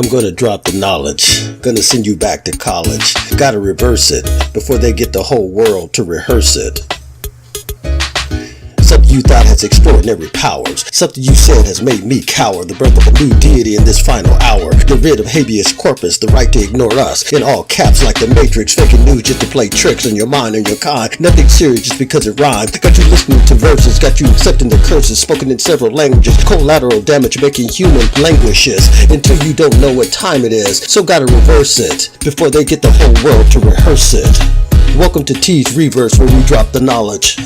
I'm gonna drop the knowledge, gonna send you back to college. Gotta reverse it before they get the whole world to rehearse it. Something you thought has extraordinary powers. Something you said has made me cower. The birth of a new deity in this final hour. Get rid of habeas corpus, the right to ignore us. In all caps like the Matrix, faking news just to play tricks on your mind and your kind. Nothing serious just because it rhymes. Got you listening to verses, got you accepting the curses spoken in several languages. Collateral damage making human languishes until you don't know what time it is. So gotta reverse it before they get the whole world to rehearse it. Welcome to T's Reverse, where we drop the knowledge.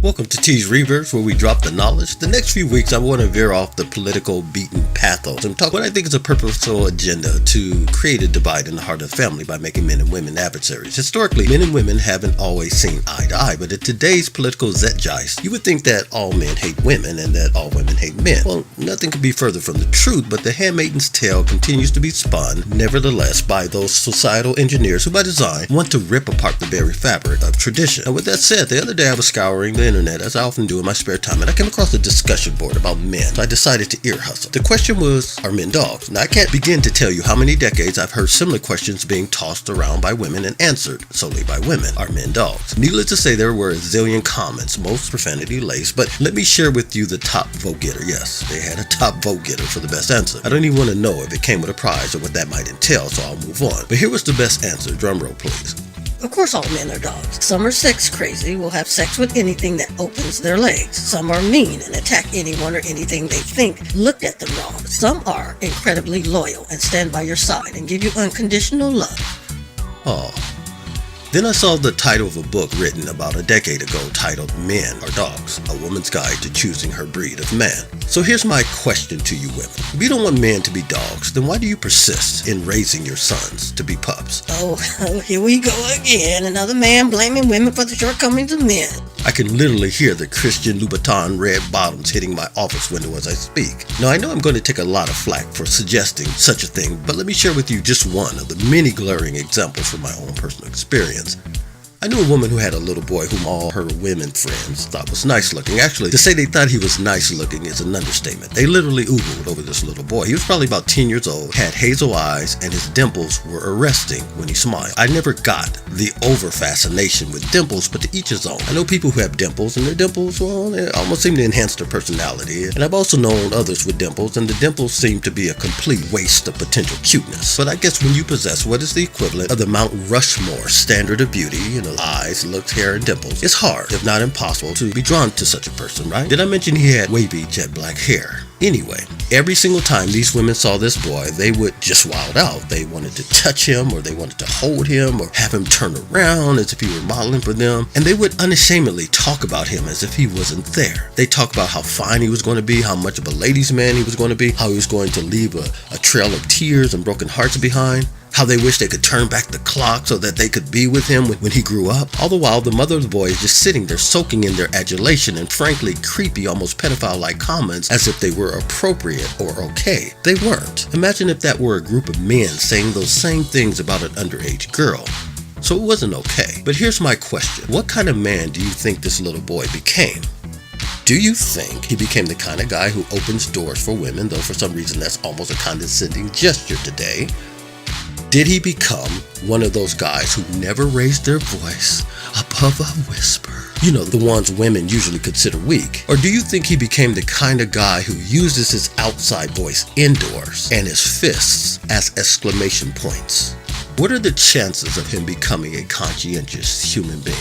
Welcome to T's Reverse, where we drop the knowledge. The next few weeks, I want to veer off the political beaten pathos and talk what I think is a purposeful agenda to create a divide in the heart of the family by making men and women adversaries. Historically, men and women haven't always seen eye to eye, but in today's political zeitgeist, you would think that all men hate women and that all women hate men. Well, nothing could be further from the truth, but the Handmaiden's tale continues to be spun, nevertheless, by those societal engineers who, by design, want to rip apart the very fabric of tradition. And with that said, the other day I was scouring the internet, as I often do in my spare time, and I came across a discussion board about men, so I decided to ear hustle. The question was, are men dogs? Now, I can't begin to tell you how many decades I've heard similar questions being tossed around by women and answered solely by women. Are men dogs? Needless to say, there were a zillion comments, most profanity-laced, but let me share with you the top vote getter. Yes, they had a top vote getter for the best answer. I don't even want to know if it came with a prize or what that might entail, so I'll move on. But here was the best answer. Drum roll, please. Of course all men are dogs. Some are sex crazy, will have sex with anything that opens their legs. Some are mean and attack anyone or anything they think looked at them wrong. Some are incredibly loyal and stand by your side and give you unconditional love. Oh. Then I saw the title of a book written about a decade ago titled Men Are Dogs, A Woman's Guide to Choosing Her Breed of Man. So here's my question to you women. If you don't want men to be dogs, then why do you persist in raising your sons to be pups? Oh, here we go again. Another man blaming women for the shortcomings of men. I can literally hear the Christian Louboutin red bottoms hitting my office window as I speak. Now, I know I'm going to take a lot of flack for suggesting such a thing, but let me share with you just one of the many glaring examples from my own personal experience. I knew a woman who had a little boy whom all her women friends thought was nice looking. Actually, to say they thought he was nice looking is an understatement. They literally oogled over this little boy. He was probably about 10 years old, had hazel eyes, and his dimples were arresting when he smiled. I never got the over fascination with dimples, but to each his own. I know people who have dimples, and their dimples, well, they almost seem to enhance their personality. And I've also known others with dimples, and the dimples seem to be a complete waste of potential cuteness. But I guess when you possess what is the equivalent of the Mount Rushmore standard of beauty, eyes, looks, hair, and dimples, it's hard, if not impossible, to be drawn to such a person, right? Did I mention he had wavy jet black hair? Anyway, every single time these women saw this boy, they would just wild out. They wanted to touch him, or they wanted to hold him, or have him turn around as if he were modeling for them. And they would unashamedly talk about him as if he wasn't there. They talk about how fine he was going to be, how much of a ladies' man he was going to be, how he was going to leave a trail of tears and broken hearts behind. How they wish they could turn back the clock so that they could be with him when he grew up. All the while, the mother of the boy is just sitting there soaking in their adulation and frankly creepy, almost pedophile-like comments as if they were appropriate or okay. They weren't. Imagine if that were a group of men saying those same things about an underage girl. So it wasn't okay. But here's my question. What kind of man do you think this little boy became? Do you think he became the kind of guy who opens doors for women, though for some reason that's almost a condescending gesture today? Did he become one of those guys who never raised their voice above a whisper? You know, the ones women usually consider weak. Or do you think he became the kind of guy who uses his outside voice indoors and his fists as exclamation points? What are the chances of him becoming a conscientious human being?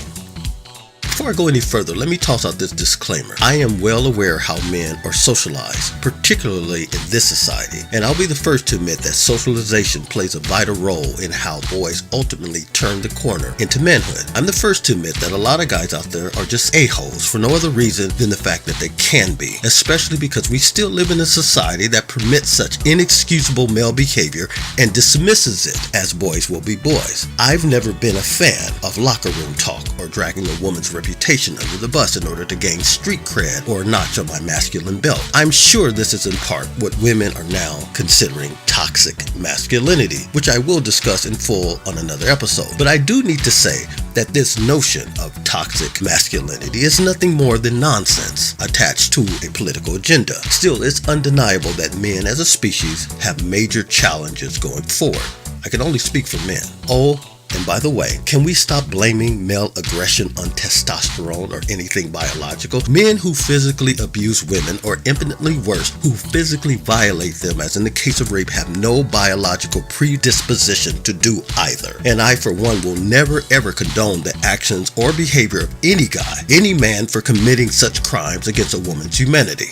Before I go any further, let me toss out this disclaimer. I am well aware how men are socialized, particularly in this society, and I'll be the first to admit that socialization plays a vital role in how boys ultimately turn the corner into manhood. I'm the first to admit that a lot of guys out there are just a-holes for no other reason than the fact that they can be, especially because we still live in a society that permits such inexcusable male behavior and dismisses it as boys will be boys. I've never been a fan of locker room talk or dragging a woman's reputation under the bus in order to gain street cred or a notch on my masculine belt. I'm sure this is in part what women are now considering toxic masculinity, which I will discuss in full on another episode. But I do need to say that this notion of toxic masculinity is nothing more than nonsense attached to a political agenda. Still, it's undeniable that men as a species have major challenges going forward. I can only speak for men. Oh, and by the way, can we stop blaming male aggression on testosterone or anything biological? Men who physically abuse women, or infinitely worse, who physically violate them, as in the case of rape, have no biological predisposition to do either. And I, for one, will never ever condone the actions or behavior of any guy, any man, for committing such crimes against a woman's humanity.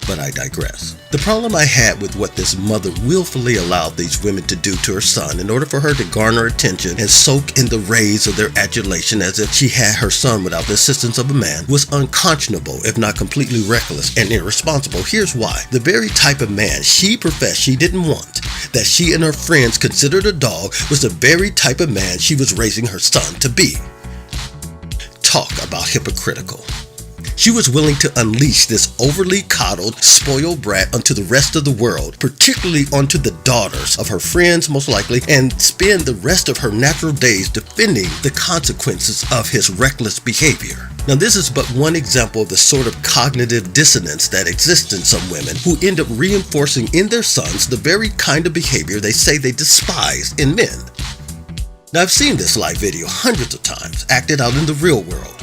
But I digress. The problem I had with what this mother willfully allowed these women to do to her son in order for her to garner attention and soak in the rays of their adulation as if she had her son without the assistance of a man was unconscionable, if not completely reckless and irresponsible. Here's why. The very type of man she professed she didn't want, that she and her friends considered a dog, was the very type of man she was raising her son to be. Talk about hypocritical. She was willing to unleash this overly coddled, spoiled brat onto the rest of the world, particularly onto the daughters of her friends most likely, and spend the rest of her natural days defending the consequences of his reckless behavior. Now, this is but one example of the sort of cognitive dissonance that exists in some women who end up reinforcing in their sons the very kind of behavior they say they despise in men. Now, I've seen this live video hundreds of times, acted out in the real world,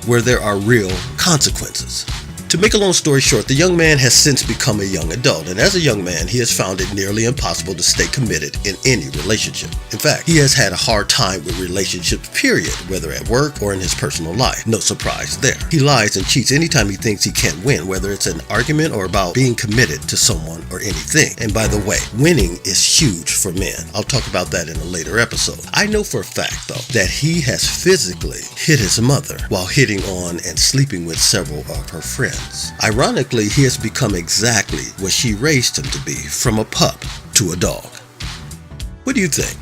where there are real consequences. To make a long story short, the young man has since become a young adult, and as a young man, he has found it nearly impossible to stay committed in any relationship. In fact, he has had a hard time with relationships, period, whether at work or in his personal life. No surprise there. He lies and cheats anytime he thinks he can't win, whether it's an argument or about being committed to someone or anything. And by the way, winning is huge for men. I'll talk about that in a later episode. I know for a fact, though, that he has physically hit his mother while hitting on and sleeping with several of her friends. Ironically, he has become exactly what she raised him to be, from a pup to a dog. What do you think?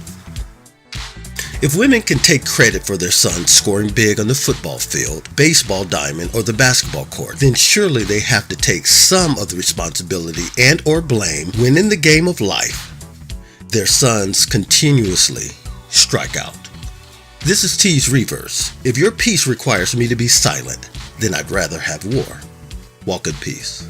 If women can take credit for their sons scoring big on the football field, baseball diamond, or the basketball court, then surely they have to take some of the responsibility and or blame when in the game of life, their sons continuously strike out. This is T's Reverse. If your peace requires me to be silent, then I'd rather have war. Walk in peace.